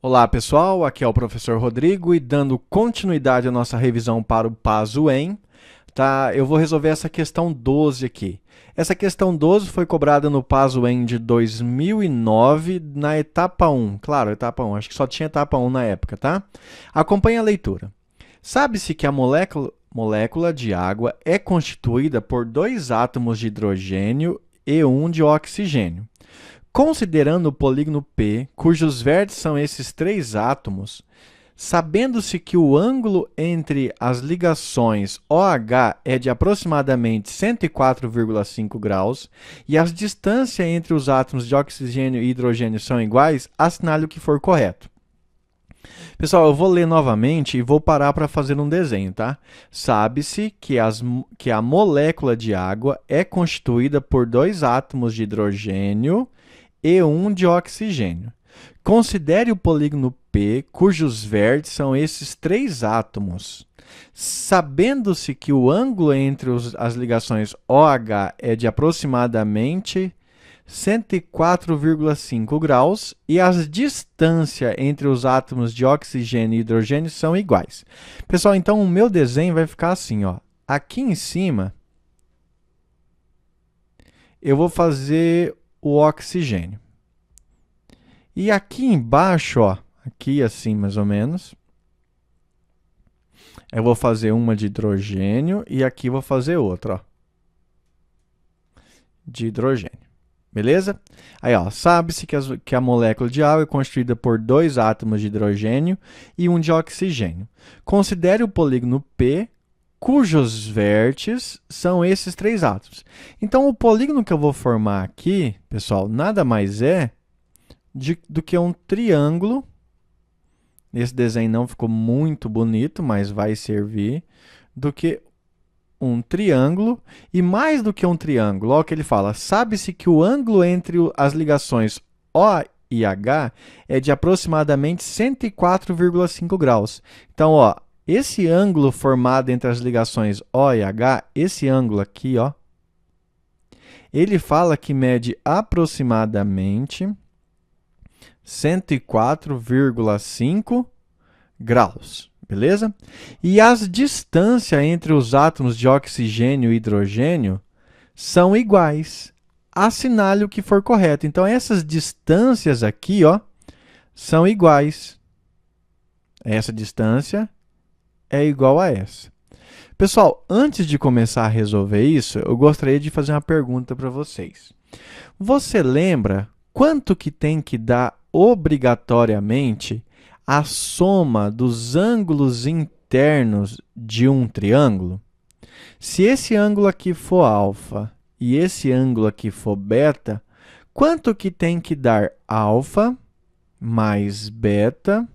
Olá pessoal, aqui é o professor Rodrigo e dando continuidade à nossa revisão para o PASUEM, tá? Eu vou resolver essa questão 12 aqui. Essa questão 12 foi cobrada no PASUEM de 2009 na etapa 1. Claro, etapa 1, acho que só tinha etapa 1 na época, tá? Acompanhe a leitura. Sabe-se que a molécula de água é constituída por dois átomos de hidrogênio e um de oxigênio. Considerando o polígono P, cujos vértices são esses três átomos, sabendo-se que o ângulo entre as ligações OH é de aproximadamente 104,5 graus e as distâncias entre os átomos de oxigênio e hidrogênio são iguais, assinale o que for correto. Pessoal, eu vou ler novamente e vou parar para fazer um desenho, tá? Sabe-se que a molécula de água é constituída por dois átomos de hidrogênio e um de oxigênio. Considere o polígono P, cujos vértices são esses três átomos. Sabendo-se que o ângulo entre as ligações OH é de aproximadamente 104,5 graus e as distâncias entre os átomos de oxigênio e hidrogênio são iguais. Pessoal, então o meu desenho vai ficar assim, ó. Aqui em cima, eu vou fazer o oxigênio. E aqui embaixo, ó, aqui assim mais ou menos, eu vou fazer uma de hidrogênio e aqui vou fazer outra, ó, de hidrogênio. Beleza? Aí, ó, sabe-se que a molécula de água é constituída por dois átomos de hidrogênio e um de oxigênio. Considere o polígono P, cujos vértices são esses três átomos. Então, o polígono que eu vou formar aqui, pessoal, nada mais é do que um triângulo. Esse desenho não ficou muito bonito, mas vai servir. Do que um triângulo, e mais do que um triângulo, olha o que ele fala, sabe-se que o ângulo entre as ligações O e H é de aproximadamente 104,5 graus. Então, ó, esse ângulo formado entre as ligações O e H, esse ângulo aqui, ó, ele fala que mede aproximadamente 104,5 graus. Beleza? E as distâncias entre os átomos de oxigênio e hidrogênio são iguais. Assinale o que for correto. Então, essas distâncias aqui, ó, são iguais. Essa distância é igual a essa. Pessoal, antes de começar a resolver isso, eu gostaria de fazer uma pergunta para vocês. Você lembra quanto que tem que dar obrigatoriamente a soma dos ângulos internos de um triângulo? Se esse ângulo aqui for alfa e esse ângulo aqui for beta, quanto que tem que dar alfa mais beta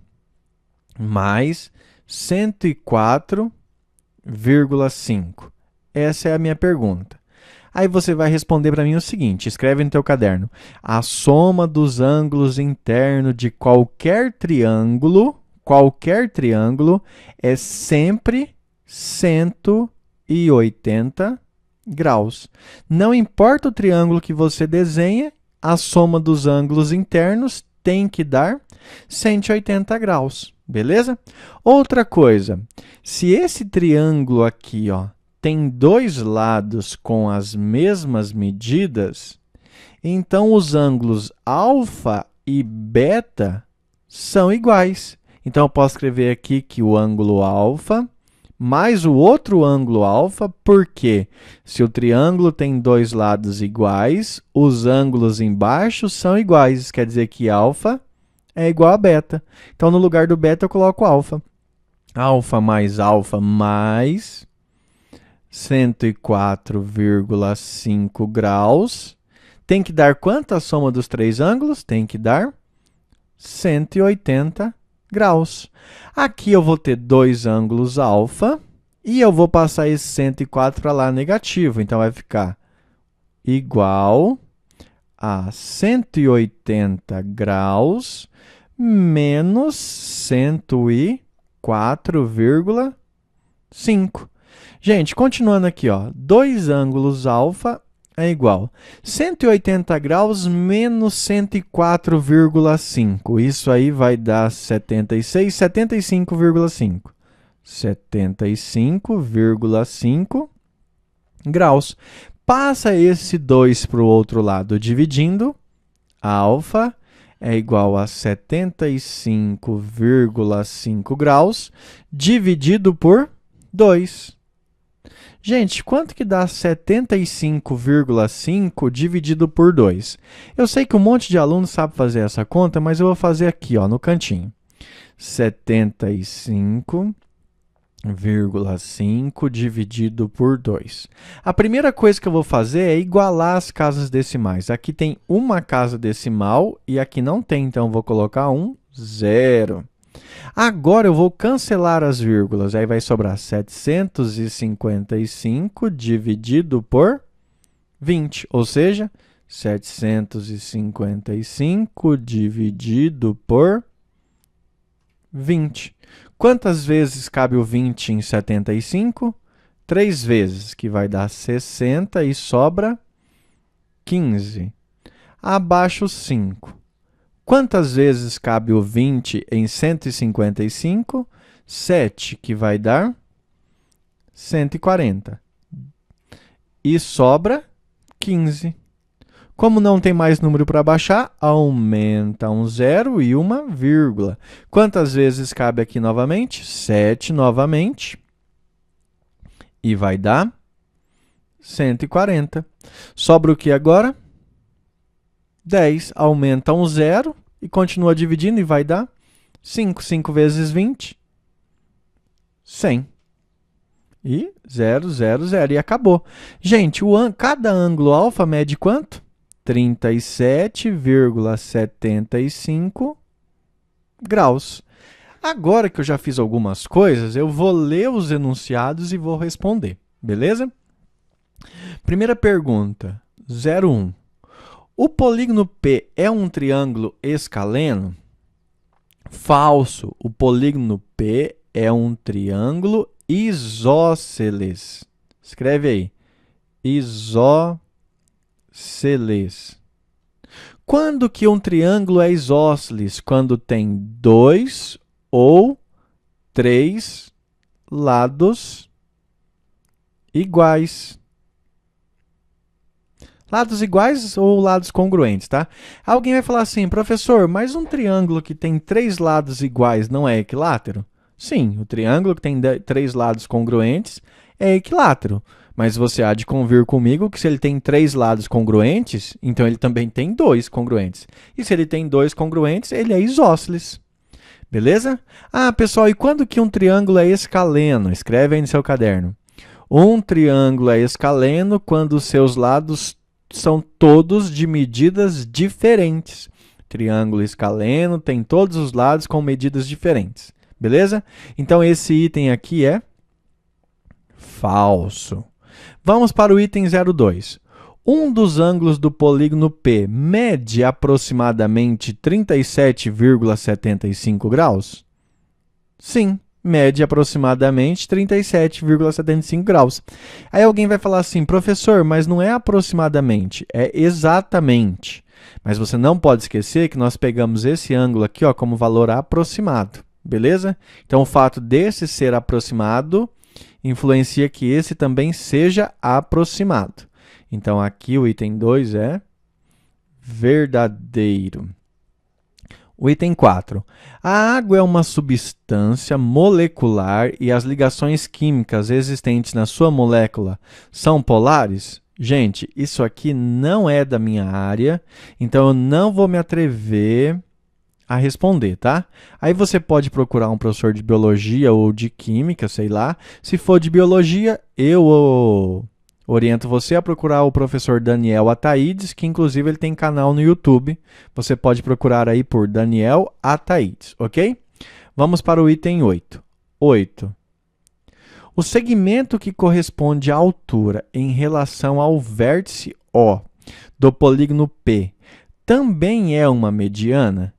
mais 104,5? Essa é a minha pergunta. Aí você vai responder para mim o seguinte, escreve no teu caderno. A soma dos ângulos internos de qualquer triângulo é sempre 180 graus. Não importa o triângulo que você desenha, a soma dos ângulos internos tem que dar 180 graus, beleza? Outra coisa, se esse triângulo aqui, ó, tem dois lados com as mesmas medidas, então os ângulos alfa e beta são iguais. Então, eu posso escrever aqui que o ângulo alfa mais o outro ângulo alfa, porque se o triângulo tem dois lados iguais, os ângulos embaixo são iguais. Isso quer dizer que alfa é igual a beta. Então, no lugar do beta, eu coloco alfa. Alfa mais 104,5 graus. Tem que dar quanto a soma dos três ângulos? Tem que dar 180 graus. Aqui eu vou ter dois ângulos alfa e eu vou passar esse 104 para lá negativo. Então, vai ficar igual a 180 graus menos 104,5. Gente, continuando aqui, ó, dois ângulos alfa é igual 180 graus menos 104,5. Isso aí vai dar 76, 75,5. 75,5 graus. Passa esse 2 para o outro lado, dividindo. Alfa é igual a 75,5 graus, dividido por 2. Gente, quanto que dá 75,5 dividido por 2? Eu sei que um monte de alunos sabe fazer essa conta, mas eu vou fazer aqui, ó, no cantinho. 75,5 dividido por 2. A primeira coisa que eu vou fazer é igualar as casas decimais. Aqui tem uma casa decimal e aqui não tem, então eu vou colocar um 0. Agora eu vou cancelar as vírgulas, aí vai sobrar 755 dividido por 20, ou seja, 755 dividido por 20. Quantas vezes cabe o 20 em 75? 3 vezes, que vai dar 60 e sobra 15. Abaixo 5. Quantas vezes cabe o 20 em 155? 7, que vai dar 140. E sobra 15. Como não tem mais número para baixar, aumenta um 0 e uma vírgula. Quantas vezes cabe aqui novamente? 7 novamente. E vai dar 140. Sobra o que agora? 10. Aumenta um 0 e continua dividindo e vai dar 5. 5 vezes 20, 100. E 0, 0, 0. E acabou. Gente, cada ângulo alfa mede quanto? 37,75 graus. Agora que eu já fiz algumas coisas, eu vou ler os enunciados e vou responder. Beleza? Primeira pergunta, 01. O polígono P é um triângulo escaleno? Falso. O polígono P é um triângulo isósceles. Escreve aí. Isósceles. Quando que um triângulo é isósceles? Quando tem 2 ou 3 lados iguais. Lados iguais ou lados congruentes, tá? Alguém vai falar assim, professor, mas um triângulo que tem 3 lados iguais não é equilátero? Sim, o triângulo que tem 3 lados congruentes é equilátero. Mas você há de convir comigo que se ele tem 3 lados congruentes, então ele também tem 2 congruentes. E se ele tem 2 congruentes, ele é isósceles. Beleza? Ah, pessoal, e quando que um triângulo é escaleno? Escreve aí no seu caderno. Um triângulo é escaleno quando os seus lados são todos de medidas diferentes. Triângulo escaleno tem todos os lados com medidas diferentes. Beleza? Então, esse item aqui é falso. Vamos para o item 02. Um dos ângulos do polígono P mede aproximadamente 37,75 graus? Sim, mede aproximadamente 37,75 graus. Aí alguém vai falar assim, professor, mas não é aproximadamente, é exatamente. Mas você não pode esquecer que nós pegamos esse ângulo aqui ó, como valor aproximado, beleza? Então, o fato desse ser aproximado influencia que esse também seja aproximado. Então, aqui o item 2 é verdadeiro. O item 4. A água é uma substância molecular e as ligações químicas existentes na sua molécula são polares? Gente, isso aqui não é da minha área, então eu não vou me atrever a responder, tá? Aí você pode procurar um professor de biologia ou de química, sei lá. Se for de biologia, eu oriento você a procurar o professor Daniel Ataides, que inclusive ele tem canal no YouTube. Você pode procurar aí por Daniel Ataides, ok? Vamos para o item 8. 8. O segmento que corresponde à altura em relação ao vértice O do polígono P também é uma mediana?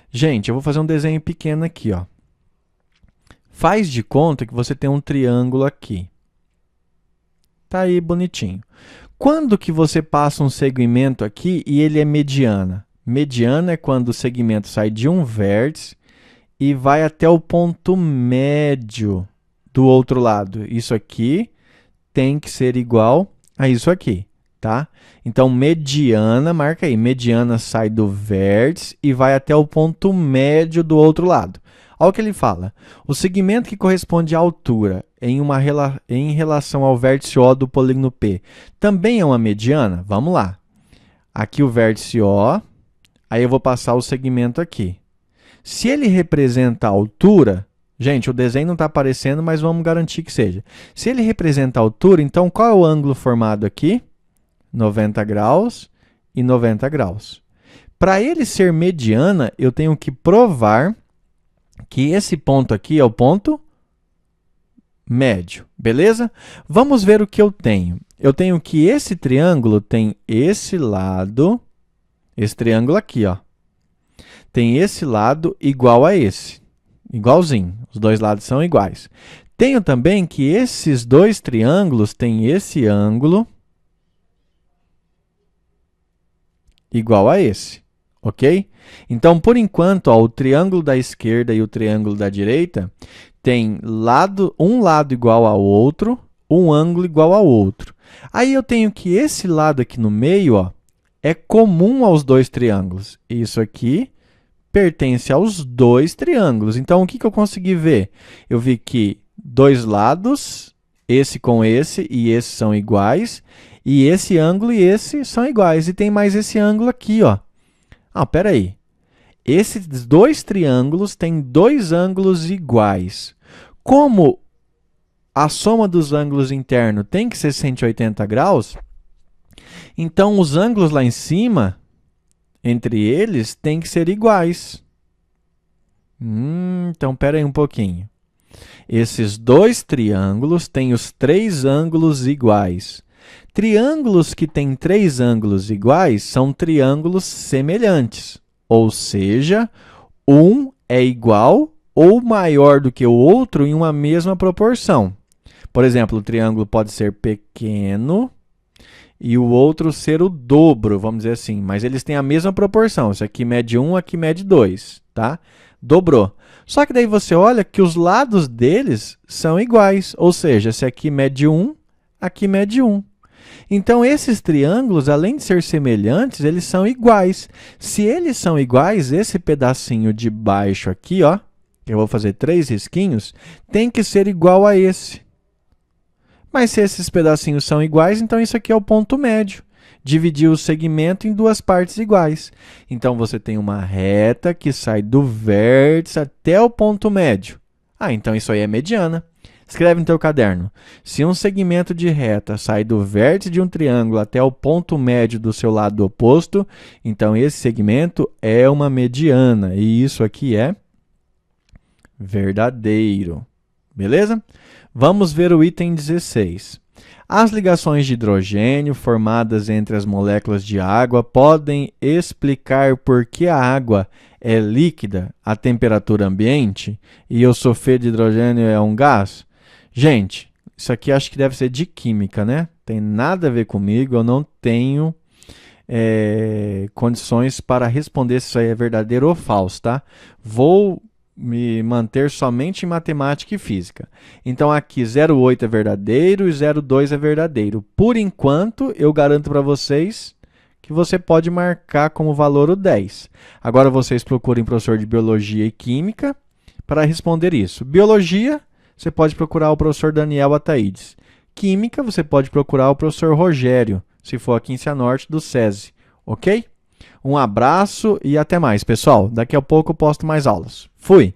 Gente, eu vou fazer um desenho pequeno aqui, ó. Faz de conta que você tem um triângulo aqui. Tá aí bonitinho. Quando que você passa um segmento aqui e ele é mediana? Mediana é quando o segmento sai de um vértice e vai até o ponto médio do outro lado. Isso aqui tem que ser igual a isso aqui, tá? Então, mediana, marca aí, mediana sai do vértice e vai até o ponto médio do outro lado. Olha o que ele fala. O segmento que corresponde à altura em relação ao vértice O do polígono P também é uma mediana? Vamos lá. Aqui o vértice O, aí eu vou passar o segmento aqui. Se ele representa a altura, gente, o desenho não está aparecendo, mas vamos garantir que seja. Se ele representa a altura, então qual é o ângulo formado aqui? 90 graus e 90 graus. Para ele ser mediana, eu tenho que provar que esse ponto aqui é o ponto médio, beleza? Vamos ver o que eu tenho. Eu tenho que esse triângulo tem esse lado, esse triângulo aqui, ó. Tem esse lado igual a esse, igualzinho, os dois lados são iguais. Tenho também que esses dois triângulos têm esse ângulo igual a esse, ok? Então, por enquanto, ó, o triângulo da esquerda e o triângulo da direita tem um lado igual ao outro, um ângulo igual ao outro. Aí eu tenho que esse lado aqui no meio, ó, é comum aos dois triângulos. Isso aqui pertence aos dois triângulos. Então, o que eu consegui ver? Eu vi que dois lados, esse com esse e esse são iguais, e esse ângulo e esse são iguais. E tem mais esse ângulo aqui, ó. Ah, pera aí. Esses dois triângulos têm dois ângulos iguais. Como a soma dos ângulos internos tem que ser 180 graus, então os ângulos lá em cima, entre eles, têm que ser iguais. Então, pera aí um pouquinho. Esses dois triângulos têm os três ângulos iguais. Triângulos que têm três ângulos iguais são triângulos semelhantes, ou seja, um é igual ou maior do que o outro em uma mesma proporção. Por exemplo, o triângulo pode ser pequeno e o outro ser o dobro, vamos dizer assim, mas eles têm a mesma proporção. Esse aqui mede 1, aqui mede 2, tá? Dobrou. Só que daí você olha que os lados deles são iguais, ou seja, esse aqui mede 1, aqui mede 1. Então, esses triângulos, além de ser semelhantes, eles são iguais. Se eles são iguais, esse pedacinho de baixo aqui, ó, que eu vou fazer 3 risquinhos, tem que ser igual a esse. Mas se esses pedacinhos são iguais, então isso aqui é o ponto médio. Dividir o segmento em duas partes iguais. Então, você tem uma reta que sai do vértice até o ponto médio. Ah, então isso aí é mediana. Escreve no teu caderno. Se um segmento de reta sai do vértice de um triângulo até o ponto médio do seu lado oposto, então esse segmento é uma mediana. E isso aqui é verdadeiro. Beleza? Vamos ver o item 16. As ligações de hidrogênio formadas entre as moléculas de água podem explicar por que a água é líquida à temperatura ambiente e o sulfeto de hidrogênio é um gás? Gente, isso aqui acho que deve ser de química, né? Tem nada a ver comigo, eu não tenho condições para responder se isso aí é verdadeiro ou falso, tá? Vou me manter somente em matemática e física. Então, aqui 0,8 é verdadeiro e 0,2 é verdadeiro. Por enquanto, eu garanto para vocês que você pode marcar como valor o 10. Agora, vocês procurem professor de Biologia e Química para responder isso. Biologia, você pode procurar o professor Daniel Ataídes. Química, você pode procurar o professor Rogério, se for aqui em Cianorte, do SESI. Ok? Um abraço e até mais, pessoal. Daqui a pouco eu posto mais aulas. Fui!